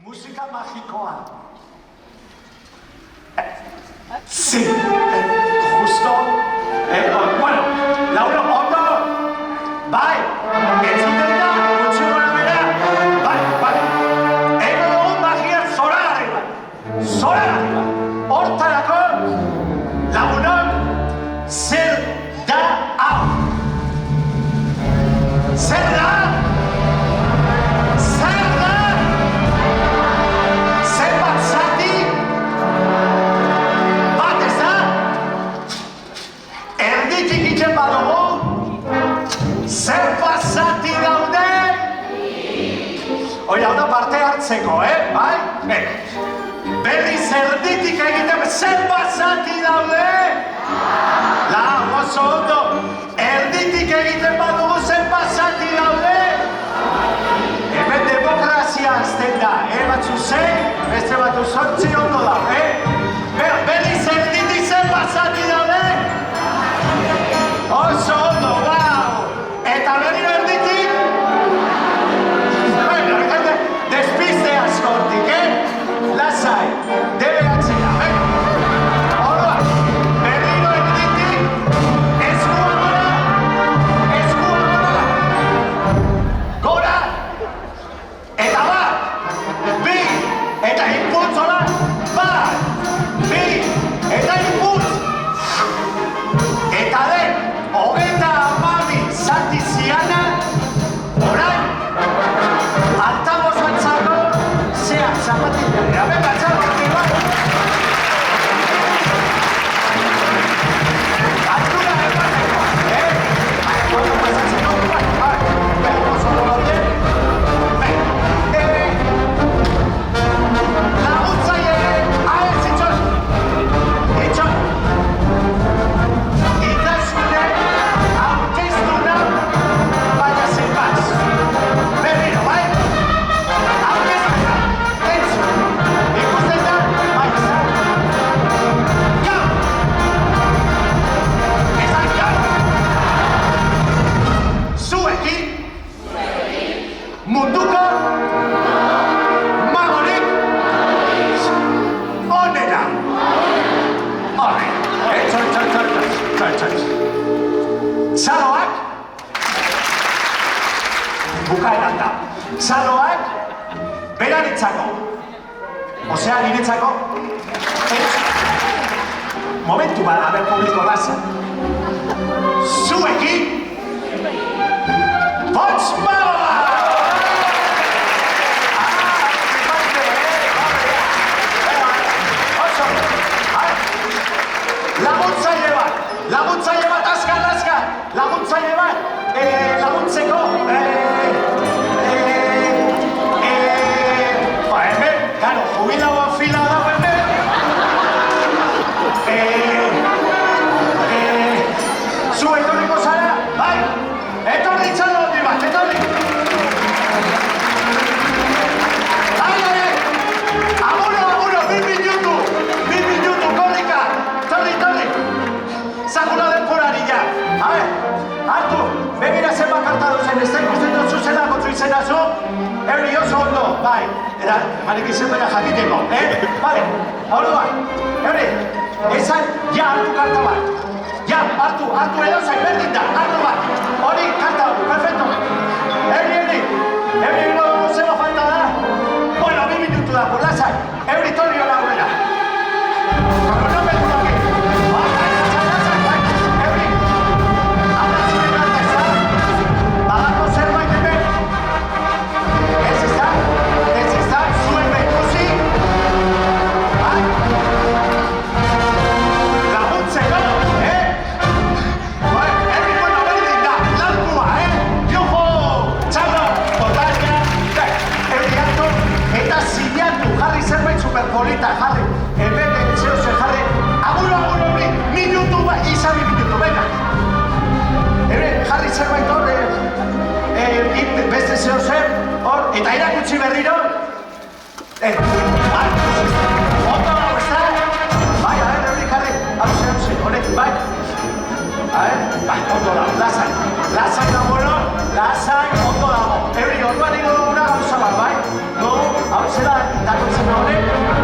Musika magikoa. Sí, justo. Bueno, Laura, ondo. Bai, entzuten da, gutxi gora bera. Bai. Ego dugu magia zoragarri bat. Zoragarri bat. Hortarako, lagunok, zer da hau. Zer da? Zer pasati daude? Hoi hau da parte hartzeko, bai? Berriz erditik egiten, zer pasati daude? Oso ondo, erditik egiten badugu zer pasati daude? Hemen demokrazia azten da, batzu zein, beste batu zortzi ondo da, Berriz erditik zer pasati daude? Oso ondo, eta berriro erditik? Despiste askortik, Lasai, debe atzera, Orduan, berriro erditik, eskua gora, eta bat, bi, eta inputz hola, bat, bi, eta inputz, eta den, hogeita Ziana, orain, altavoz-antzako, zeak, zapatilla, venga, txabatik, bai. Altura emateko, Bueno, pasatzeko, bai, oso ondo bien. Laguntzaile, ahez, itxon. Ikasune, aurkeztuna, baina zenbaz. Berriro, bai? Aurkeztuna, entzun. Ikusten da, bai, zan. Gau! Ezan gau! Zuekin, munduko, magorik, onena. Hore, txoi. Txaloak, bukaeran da. Txaloak, beraritzako. Osea, niretzako, momentu bat, haber publiko bazen. Zuekin, Pots Magoa! Laguntzaile bat, azkar, laguntzeko, hemen, gano, jubilagoan fila dago hemen, zu etorriko zara, bai, etorri txalondi bat, etorri. Aguro, 2 minutu, korrika, torri. Zaguna denporari ja. Hartu, begira zenbat karta duzen, ez da ikusten dut zuzena kotzu izena zu, euri oso ondo, bai, emanik izen bera jakiteko, Bale, orduan, euri, ezan, ja hartu karta bat, ja, hartu edo zain berdin da, hartu bat, hori karta hori, perfecto, euri, no zeba falta da, bueno, 2 minutu da, lasai, euri torri hori aurrera, kronometro aquí, polita jarri, hemen zehose jarri, aguro, minutu bat, izan 2 minutu, venga. Hemen jarri zerbait hor, beste zehose, hor, eta irakutsi berriro. Bai, ondo dago, ez da? Bai, hori jarri, hau zehose, honekin, bai. Bai, ondo dago, lasai dago, lasai, ondo dago. Euri, orduan ingo duguna gauza bat, bai? No, hau zera, datortzen honek,